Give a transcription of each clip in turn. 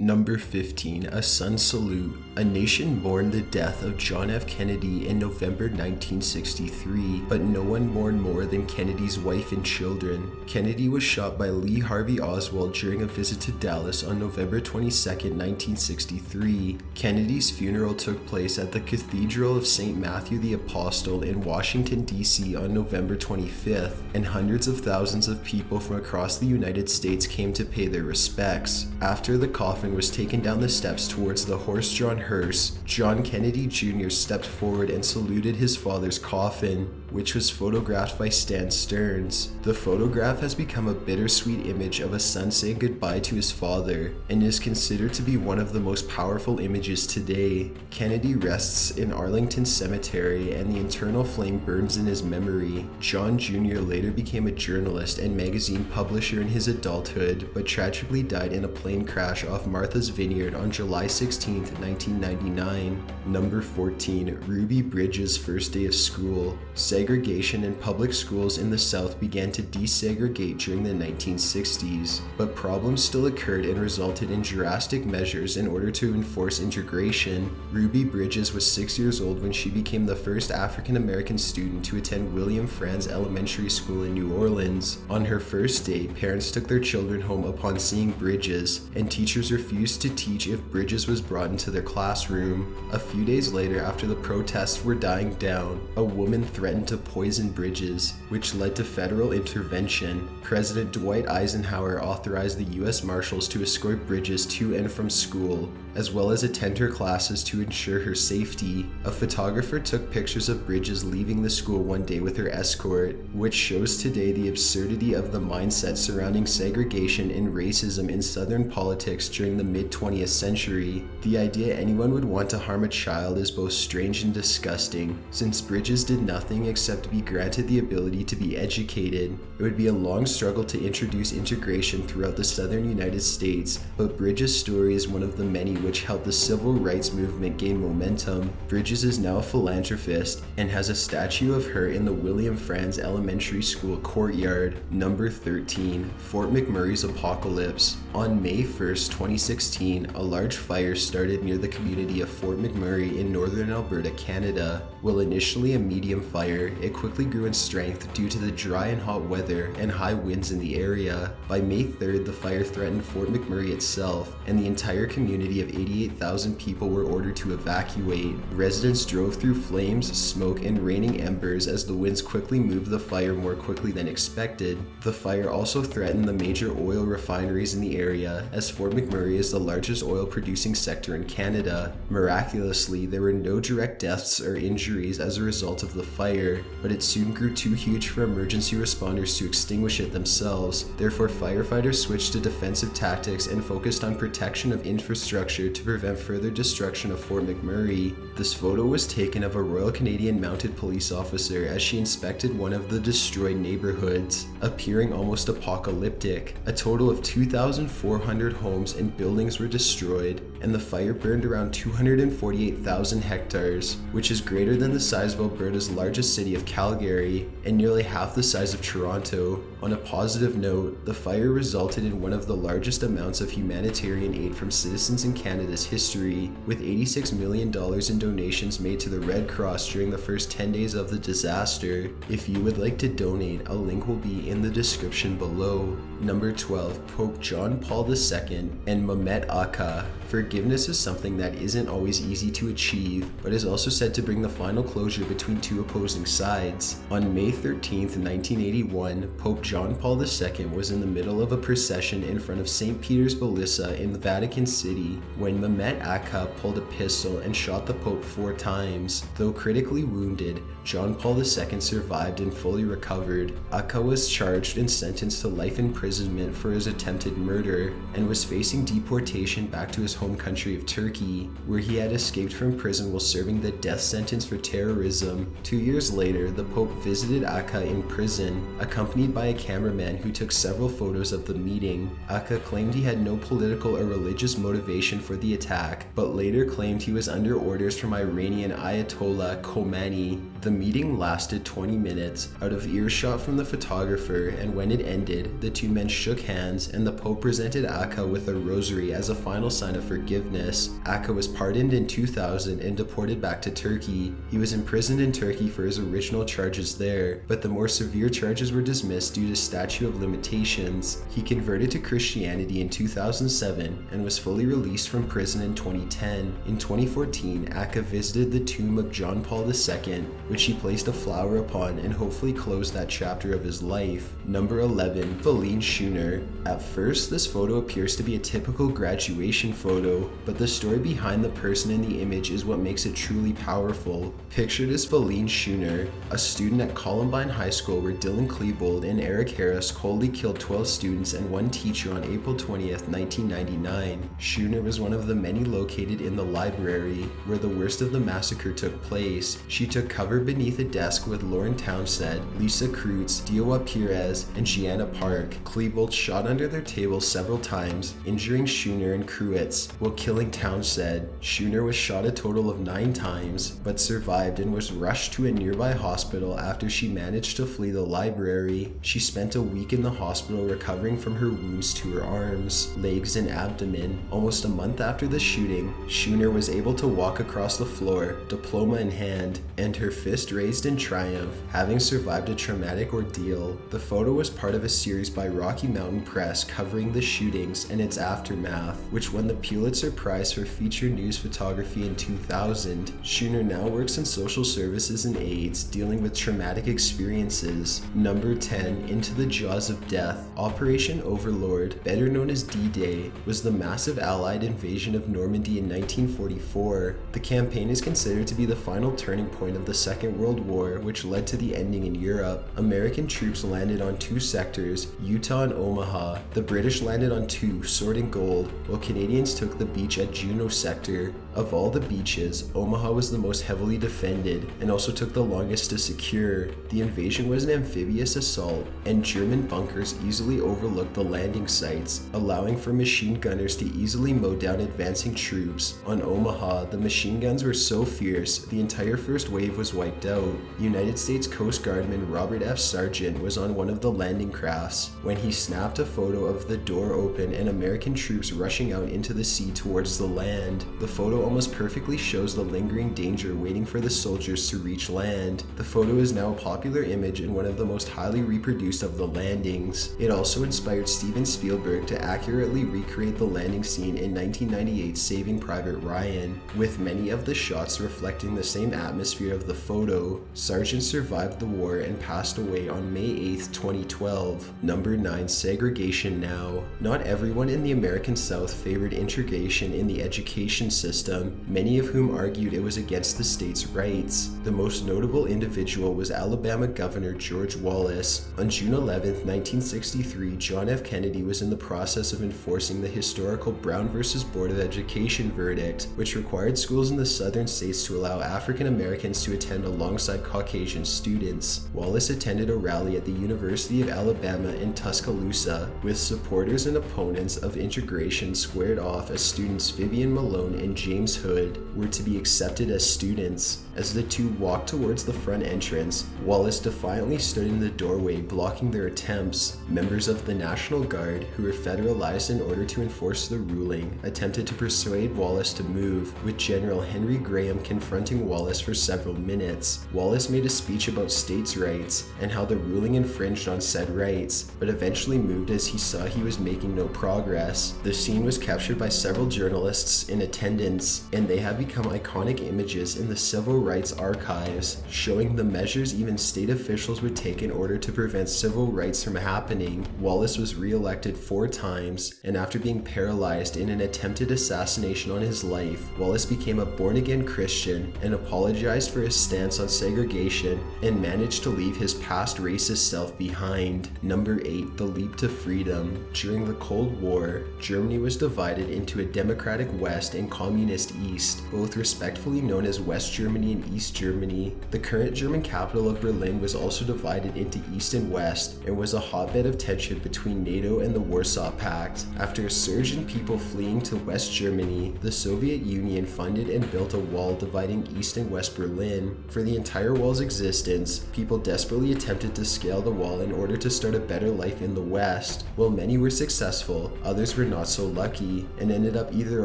Number 15. A Sun Salute. A nation mourned the death of John F. Kennedy in November 1963, but no one mourned more than Kennedy's wife and children. Kennedy was shot by Lee Harvey Oswald during a visit to Dallas on November 22, 1963. Kennedy's funeral took place at the Cathedral of St. Matthew the Apostle in Washington, D.C. on November 25th, and hundreds of thousands of people from across the United States came to pay their respects. After the coffin was taken down the steps towards the horse-drawn hearse, John Kennedy Jr. stepped forward and saluted his father's coffin, which was photographed by Stan Stearns. The photograph has become a bittersweet image of a son saying goodbye to his father, and is considered to be one of the most powerful images today. Kennedy rests in Arlington Cemetery, and the eternal flame burns in his memory. John Jr. later became a journalist and magazine publisher in his adulthood, but tragically died in a plane crash off Martha's Vineyard on July 16, 1999. Number 14. Ruby Bridges' first day of school. Segregation in public schools in the South began to desegregate during the 1960s, but problems still occurred and resulted in drastic measures in order to enforce integration. Ruby Bridges was 6 years old when she became the first African American student to attend William Franz Elementary School in New Orleans. On her first day, parents took their children home upon seeing Bridges, and teachers refused to teach if Bridges was brought into their classroom. A few days later, after the protests were dying down, a woman threatened to poison Bridges, which led to federal intervention. President Dwight Eisenhower authorized the U.S. Marshals to escort Bridges to and from school, as well as attend her classes to ensure her safety. A photographer took pictures of Bridges leaving the school one day with her escort, which shows today the absurdity of the mindset surrounding segregation and racism in Southern politics during the mid-20th century. The idea anyone would want to harm a child is both strange and disgusting. Since Bridges did nothing except be granted the ability to be educated, it would be a long struggle to introduce integration throughout the southern United States, but Bridges' story is one of the many which helped the civil rights movement gain momentum. Bridges is now a philanthropist and has a statue of her in the William Franz Elementary School courtyard. Number 13. Fort McMurray's Apocalypse. On May 1st, 2016, a large fire started near the community of Fort McMurray in northern Alberta, Canada. While initially a medium fire, it quickly grew in strength due to the dry and hot weather and high winds in the area. By May 3rd, the fire threatened Fort McMurray itself, and the entire community of 88,000 people were ordered to evacuate. Residents drove through flames, smoke, and raining embers as the winds quickly moved the fire more quickly than expected. The fire also threatened the major oil refineries in the area, as Fort McMurray is the largest oil-producing sector in Canada. Miraculously, there were no direct deaths or injuries as a result of the fire, but it soon grew too huge for emergency responders to extinguish it themselves. Therefore, firefighters switched to defensive tactics and focused on protection of infrastructure to prevent further destruction of Fort McMurray. This photo was taken of a Royal Canadian Mounted Police officer as she inspected one of the destroyed neighborhoods, appearing almost apocalyptic. A total of 2,400 homes and buildings were destroyed, and the fire burned around 248,000 hectares, which is greater than the size of Alberta's largest city of Calgary, and nearly half the size of Toronto. On a positive note, the fire resulted in one of the largest amounts of humanitarian aid from citizens in Canada's history, with $86 million in donations made to the Red Cross during the first 10 days of the disaster. If you would like to donate, a link will be in the description below. Number 12. Pope John Paul II and Mehmet Akka. Forgiveness is something that isn't always easy to achieve, but is also said to bring the final closure between two opposing sides. On May 13, 1981, Pope John Paul II was in the middle of a procession in front of St. Peter's Basilica in the Vatican City when Mehmet Akka pulled a pistol and shot the Pope 4 times. Though critically wounded, John Paul II survived and fully recovered. Akka was charged and sentenced to life imprisonment for his attempted murder, and was facing deportation back to his home country of Turkey, where he had escaped from prison while serving the death sentence for terrorism. 2 years later, the Pope visited Aka in prison, accompanied by a cameraman who took several photos of the meeting. Aka claimed he had no political or religious motivation for the attack, but later claimed he was under orders from Iranian Ayatollah Khomeini. The meeting lasted 20 minutes, out of earshot from the photographer, and when it ended, the two men shook hands and the Pope presented Aka with a rosary as a final sign of forgiveness. Aka was pardoned in 2000 and deported back to Turkey. He was imprisoned in Turkey for his original charges there, but the more severe charges were dismissed due to statute of limitations. He converted to Christianity in 2007 and was fully released from prison in 2010. In 2014, Aka visited the tomb of John Paul II, which he placed a flower upon and hopefully closed that chapter of his life. Number 11. Feline Schooner. At first, this photo appears to be a typical graduation photo, but the story behind the person in the image is what makes it truly powerful. Pictured is Feline Schooner, a student at Columbine High School where Dylan Klebold and Eric Harris coldly killed 12 students and one teacher on April 20th, 1999. Schooner was one of the many located in the library where the worst of the massacre took place. She took cover beneath a desk with Lauren Townsend, Lisa Kreutz, Diowa Perez, and Gianna Park. Klebold shot under their table several times, injuring Schooner and Kreutz, while killing Townsend. Schooner was shot a total of 9 times, but survived and was rushed to a nearby hospital after she managed to flee the library. She spent a week in the hospital recovering from her wounds to her arms, legs, and abdomen. Almost a month after the shooting, Schooner was able to walk across the floor, diploma in hand, and her fist raised in triumph, having survived a traumatic ordeal. The photo was part of a series by Rocky Mountain Press covering the shootings and its aftermath, which won the Pulitzer Prize for Feature News Photography in 2000. Schooner now works in social services and AIDS, dealing with traumatic experiences. Number 10. Into the Jaws of Death. Operation Overlord, better known as D-Day, was the massive Allied invasion of Normandy in 1944. The campaign is considered to be the final turning point of the Second World War, which led to the ending in Europe. American troops landed on 2 sectors, Utah and Omaha. The British landed on 2, Sword and Gold, while Canadians took the beach at Juno sector. Of all the beaches, Omaha was the most heavily defended and also took the longest to secure. The invasion was an amphibious assault, and German bunkers easily overlooked the landing sites, allowing for machine gunners to easily mow down advancing troops. On Omaha, the machine guns were so fierce, the entire first wave was wiped out. United States Coast Guardman Robert F. Sargent was on one of the landing crafts when he snapped a photo of the door open and American troops rushing out into the sea towards the land. The photo almost perfectly shows the lingering danger waiting for the soldiers to reach land. The photo is now a popular image and one of the most highly reproduced of the landings. It also inspired Steven Spielberg to accurately recreate the landing scene in 1998's Saving Private Ryan, with many of the shots reflecting the same atmosphere of the photo. Sargent survived the war and passed away on May 8, 2012. Number 9. Segregation Now. Not everyone in the American South favored integration in the education system, many of whom argued it was against the state's rights. The most notable individual was Alabama Governor George Wallace. On June 11, 1963, John F. Kennedy was in the process of enforcing the historical Brown v. Board of Education verdict, which required schools in the southern states to allow African Americans to attend alongside Caucasian students. Wallace attended a rally at the University of Alabama in Tuscaloosa, with supporters and opponents of integration squared off as students Vivian Malone and James Hood were to be accepted as students. As the two walked towards the front entrance, Wallace defiantly stood in the doorway blocking their attempts. Members of the National Guard, who were federalized in order to enforce the ruling, attempted to persuade Wallace to move, with General Henry Graham confronting Wallace for several minutes. Wallace made a speech about states' rights and how the ruling infringed on said rights, but eventually moved as he saw he was making no progress. The scene was captured by several journalists in attendance, and they have become iconic images in the civil rights archives, showing the measures even state officials would take in order to prevent civil rights from happening. Wallace was re-elected 4 times, and after being paralyzed in an attempted assassination on his life, Wallace became a born-again Christian and apologized for his stance on segregation and managed to leave his past racist self behind. Number 8. The Leap to Freedom. During the Cold War, Germany was divided into a democratic West and communist Communist East, both respectively known as West Germany and East Germany. The current German capital of Berlin was also divided into East and West and was a hotbed of tension between NATO and the Warsaw Pact. After a surge in people fleeing to West Germany, the Soviet Union funded and built a wall dividing East and West Berlin. For the entire wall's existence, people desperately attempted to scale the wall in order to start a better life in the West. While many were successful, others were not so lucky and ended up either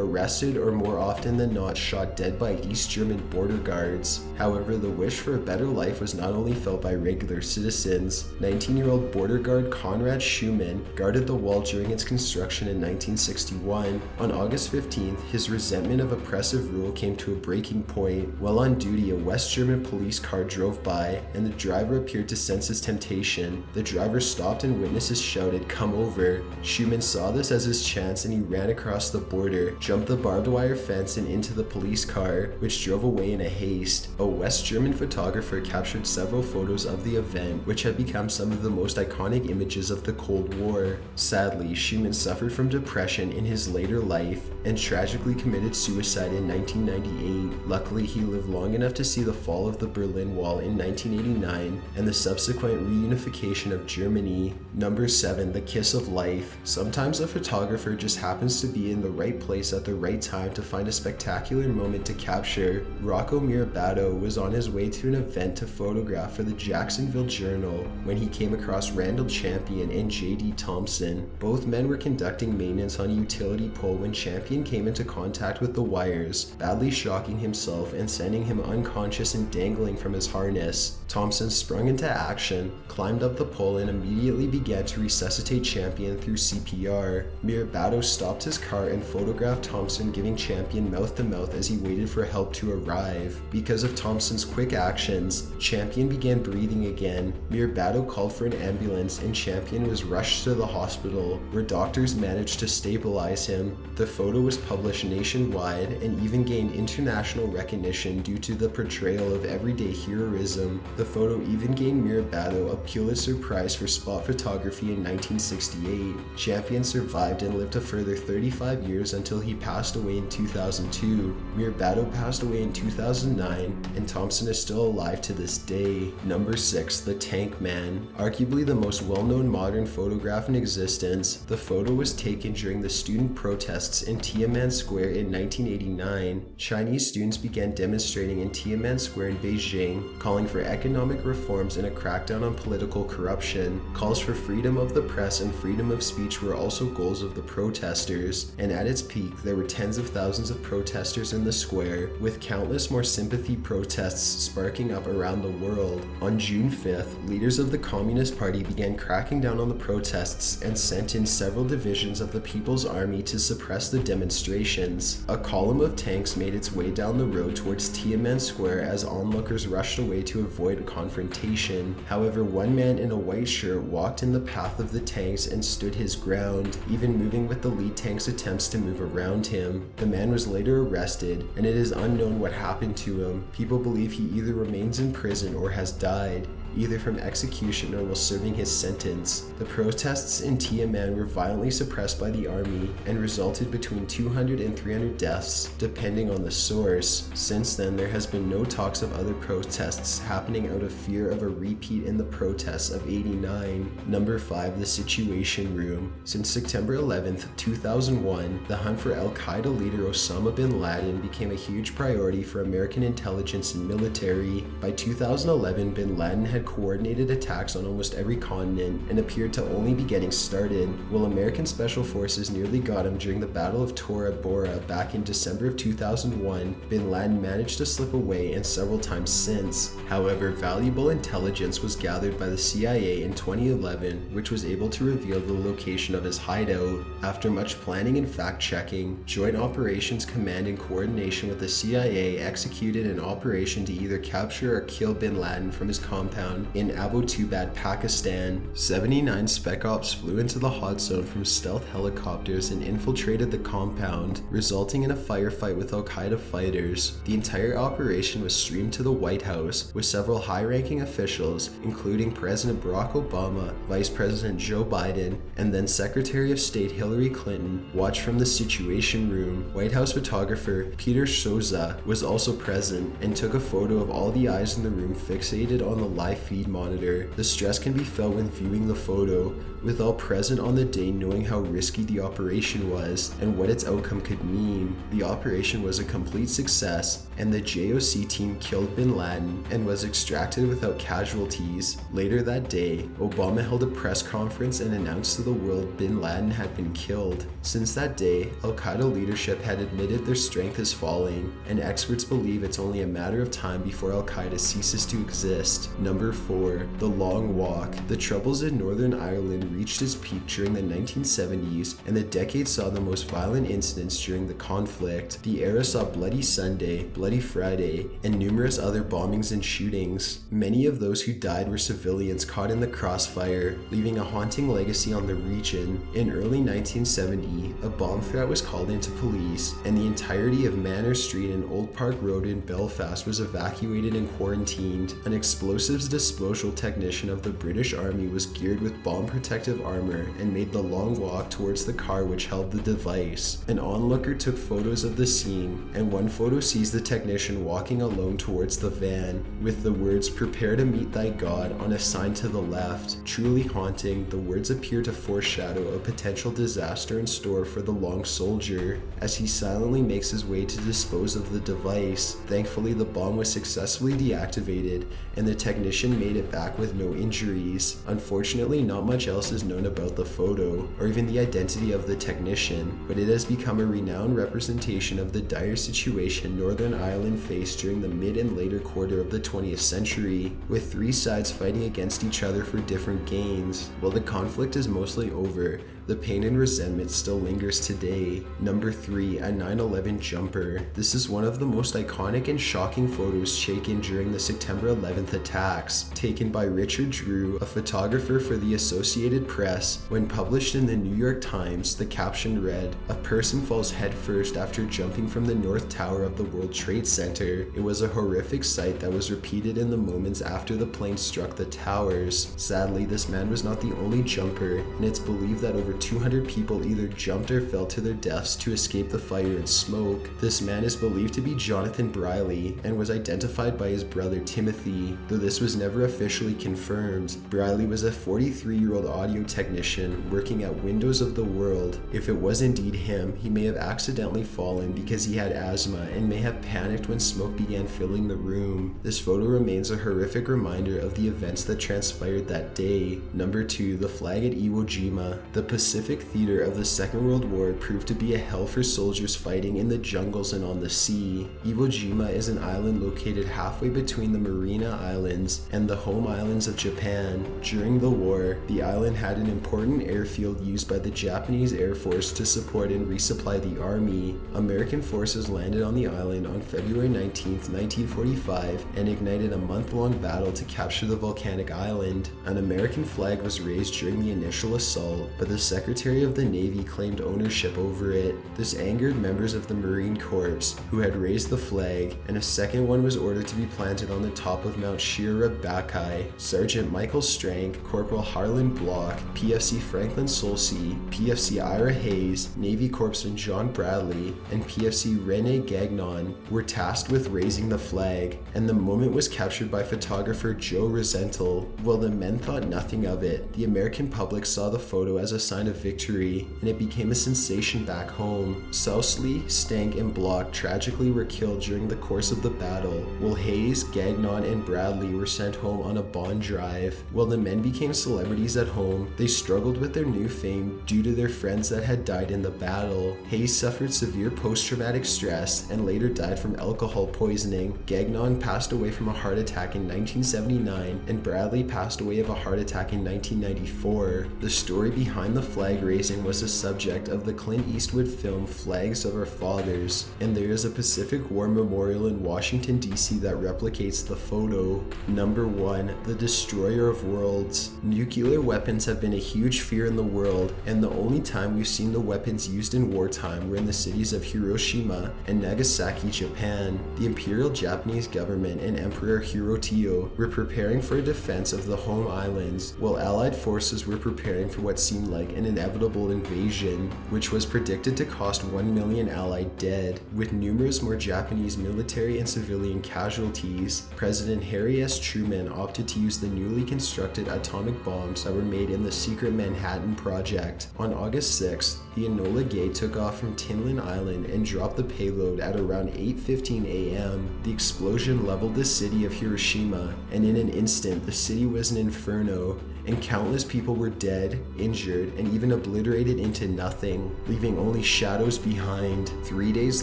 arrested or more often than not shot dead by East German border guards. However, the wish for a better life was not only felt by regular citizens. 19-year-old border guard Konrad Schumann guarded the wall during its construction in 1961. On August 15th, his resentment of oppressive rule came to a breaking point. While on duty, a West German police car drove by, and the driver appeared to sense his temptation. The driver stopped and witnesses shouted, "Come over." Schumann saw this as his chance and he ran across the border, jumped the barbed wire fence and into the police car, which drove away in a haste. A West German photographer captured several photos of the event, which had become some of the most iconic images of the Cold War. Sadly, Schumann suffered from depression in his later life and tragically committed suicide in 1998. Luckily, he lived long enough to see the fall of the Berlin Wall in 1989 and the subsequent reunification of Germany. Number 7. The Kiss of Life. Sometimes a photographer just happens to be in the right place at the right time to find a spectacular moment to capture. Rocco Mirabato was on his way to an event to photograph for the Jacksonville Journal when he came across Randall Champion and J.D. Thompson. Both men were conducting maintenance on a utility pole when Champion came into contact with the wires, badly shocking himself and sending him unconscious and dangling from his harness. Thompson sprung into action, climbed up the pole and immediately began to resuscitate Champion through CPR. Mirabato stopped his car and photographed Thompson giving Champion mouth-to-mouth as he waited for help to arrive. Because of Thompson's quick actions, Champion began breathing again. Mirabato called for an ambulance and Champion was rushed to the hospital, where doctors managed to stabilize him. The photo was published nationwide and even gained international recognition due to the portrayal of everyday heroism. The photo even gained Mirabato a Pulitzer Prize for spot photography in 1968. Champion survived and lived a further 35 years until he passed away in 2002. Mirabato passed away in 2009, and Thompson is still alive to this day. Number 6. The Tank Man. Arguably the most well-known modern photograph in existence, the photo was taken during the student protests in Tiananmen Square in 1989. Chinese students began demonstrating in Tiananmen Square in Beijing, calling for economic reforms and a crackdown on political corruption. Calls for freedom of the press and freedom of speech were also goals of the protesters, and at its peak there were tens of thousands of protesters in the square, with countless more sympathy protests sparking up around the world. On June 5th, leaders of the Communist Party began cracking down on the protests and sent in several divisions of the People's Army to suppress the demonstrations. A column of tanks made its way down the road towards Tiananmen Square as onlookers rushed away to avoid a confrontation. However, one man in a white shirt walked in the path of the tanks and stood his ground, even moving with the lead tank's attempts to move around him. The man was later arrested, and it is unknown what happened to him. People believe he either remains in prison or has died, either from execution or while serving his sentence. The protests in Tiananmen were violently suppressed by the army and resulted between 200 and 300 deaths, depending on the source. Since then, there has been no talks of other protests happening out of fear of a repeat in the protests of '89. Number 5. The Situation Room. Since September 11th, 2001, the hunt for Al-Qaeda leader Osama bin Laden became a huge priority for American intelligence and military. By 2011, bin Laden had coordinated attacks on almost every continent and appeared to only be getting started. While American Special Forces nearly got him during the Battle of Tora Bora back in December of 2001, bin Laden managed to slip away and several times since. However, valuable intelligence was gathered by the CIA in 2011, which was able to reveal the location of his hideout. After much planning and fact-checking, Joint Operations Command in coordination with the CIA executed an operation to either capture or kill bin Laden from his compound compound in Abbottabad, Pakistan. 79 Spec Ops flew into the hot zone from stealth helicopters and infiltrated the compound, resulting in a firefight with Al-Qaeda fighters. The entire operation was streamed to the White House, with several high-ranking officials, including President Barack Obama, Vice President Joe Biden, and then Secretary of State Hillary Clinton, watched from the Situation Room. White House photographer Peter Souza was also present and took a photo of all the eyes in the room fixated on the live feed monitor. The stress can be felt when viewing the photo, with all present on the day knowing how risky the operation was and what its outcome could mean. The operation was a complete success, and the JOC team killed bin Laden and was extracted without casualties. Later that day, Obama held a press conference and announced to the world bin Laden had been killed. Since that day, Al-Qaeda leadership had admitted their strength is falling, and experts believe it's only a matter of time before Al-Qaeda ceases to exist. Number 4. The Long Walk. The troubles in Northern Ireland reached its peak during the 1970s, and the decade saw the most violent incidents during the conflict. The era saw Bloody Sunday, Bloody Friday, and numerous other bombings and shootings. Many of those who died were civilians caught in the crossfire, leaving a haunting legacy on the region. In early 1970, a bomb threat was called into police, and the entirety of Manor Street and Old Park Road in Belfast was evacuated and quarantined. An explosives disposal technician of the British Army was geared with bomb protective armor and made the long walk towards the car which held the device. An onlooker took photos of the scene, and one photo sees the technician walking alone towards the van, with the words "Prepare to meet thy God" on a sign to the left. Truly haunting, the words appear to foreshadow a potential disaster in store for the long soldier, as he silently makes his way to dispose of the device. Thankfully, the bomb was successfully deactivated, and the technician made it back with no injuries. Unfortunately, not much else is known about the photo, or even the identity of the technician, but it has become a renowned representation of the dire situation Northern Ireland faced during the mid and later quarter of the 20th century, with three sides fighting against each other for different gains. While the conflict is mostly over, the pain and resentment still lingers today. Number 3, a 9/11 jumper. This is one of the most iconic and shocking photos taken during the September 11th attacks, taken by Richard Drew, a photographer for the Associated Press. When published in the New York Times, the caption read, "A person falls headfirst after jumping from the North Tower of the World Trade Center." It was a horrific sight that was repeated in the moments after the plane struck the towers. Sadly, this man was not the only jumper, and it's believed that over 200 people either jumped or fell to their deaths to escape the fire and smoke. This man is believed to be Jonathan Briley and was identified by his brother Timothy, though this was never officially confirmed. Briley was a 43-year-old audio technician working at Windows of the World. If it was indeed him, he may have accidentally fallen because he had asthma and may have panicked when smoke began filling the room. This photo remains a horrific reminder of the events that transpired that day. Number 2, the flag at Iwo Jima. The Pacific theater of the Second World War proved to be a hell for soldiers fighting in the jungles and on the sea. Iwo Jima is an island located halfway between the Marina Islands and the home islands of Japan. During the war, the island had an important airfield used by the Japanese Air Force to support and resupply the army. American forces landed on the island on February 19, 1945, and ignited a month-long battle to capture the volcanic island. An American flag was raised during the initial assault, but the Secretary of the Navy claimed ownership over it. This angered members of the Marine Corps, who had raised the flag, and a second one was ordered to be planted on the top of Mount Shirabaki. Sergeant Michael Strank, Corporal Harlan Block, PFC Franklin Solsey, PFC Ira Hayes, Navy Corpsman John Bradley, and PFC Rene Gagnon were tasked with raising the flag, and the moment was captured by photographer Joe Rosenthal. While the men thought nothing of it, the American public saw the photo as a sign of victory, and it became a sensation back home. Sousley, Stank, and Block tragically were killed during the course of the battle, while Hayes, Gagnon, and Bradley were sent home on a bond drive. While the men became celebrities at home, they struggled with their new fame due to their friends that had died in the battle. Hayes suffered severe post-traumatic stress and later died from alcohol poisoning. Gagnon passed away from a heart attack in 1979, and Bradley passed away of a heart attack in 1994. The story behind the flag raising was the subject of the Clint Eastwood film Flags of Our Fathers, and there is a Pacific War memorial in Washington, D.C. that replicates the photo. Number 1. The Destroyer of Worlds. Nuclear weapons have been a huge fear in the world, and the only time we've seen the weapons used in wartime were in the cities of Hiroshima and Nagasaki, Japan. The Imperial Japanese government and Emperor Hirohito were preparing for a defense of the home islands, while Allied forces were preparing for what seemed like an inevitable invasion, which was predicted to cost 1 million Allied dead. With numerous more Japanese military and civilian casualties, President Harry S. Truman opted to use the newly constructed atomic bombs that were made in the secret Manhattan Project. On August 6th, the Enola Gay took off from Tinlin Island and dropped the payload at around 8:15 a.m. The explosion leveled the city of Hiroshima, and in an instant the city was an inferno, and countless people were dead, injured, and even obliterated into nothing, leaving only shadows behind. 3 days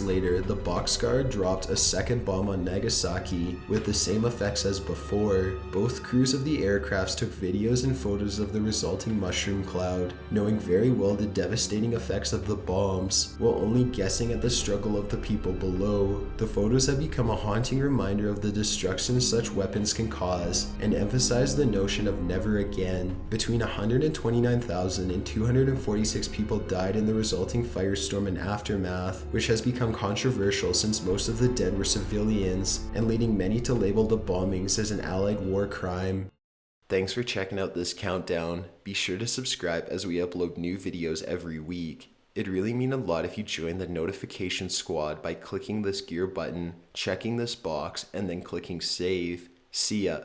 later, the Boxcar dropped a second bomb on Nagasaki with the same effects as before. Both crews of the aircrafts took videos and photos of the resulting mushroom cloud, knowing very well the devastating effects of the bombs, while only guessing at the struggle of the people below. The photos have become a haunting reminder of the destruction such weapons can cause, and emphasize the notion of never again. Between 129,000 and 246 people died in the resulting firestorm and aftermath, which has become controversial since most of the dead were civilians, and leading many to label the bombings as an Allied war crime. Thanks for checking out this countdown. Be sure to subscribe as we upload new videos every week. It'd really mean a lot if you join the notification squad by clicking this gear button, checking this box, and then clicking save. See ya.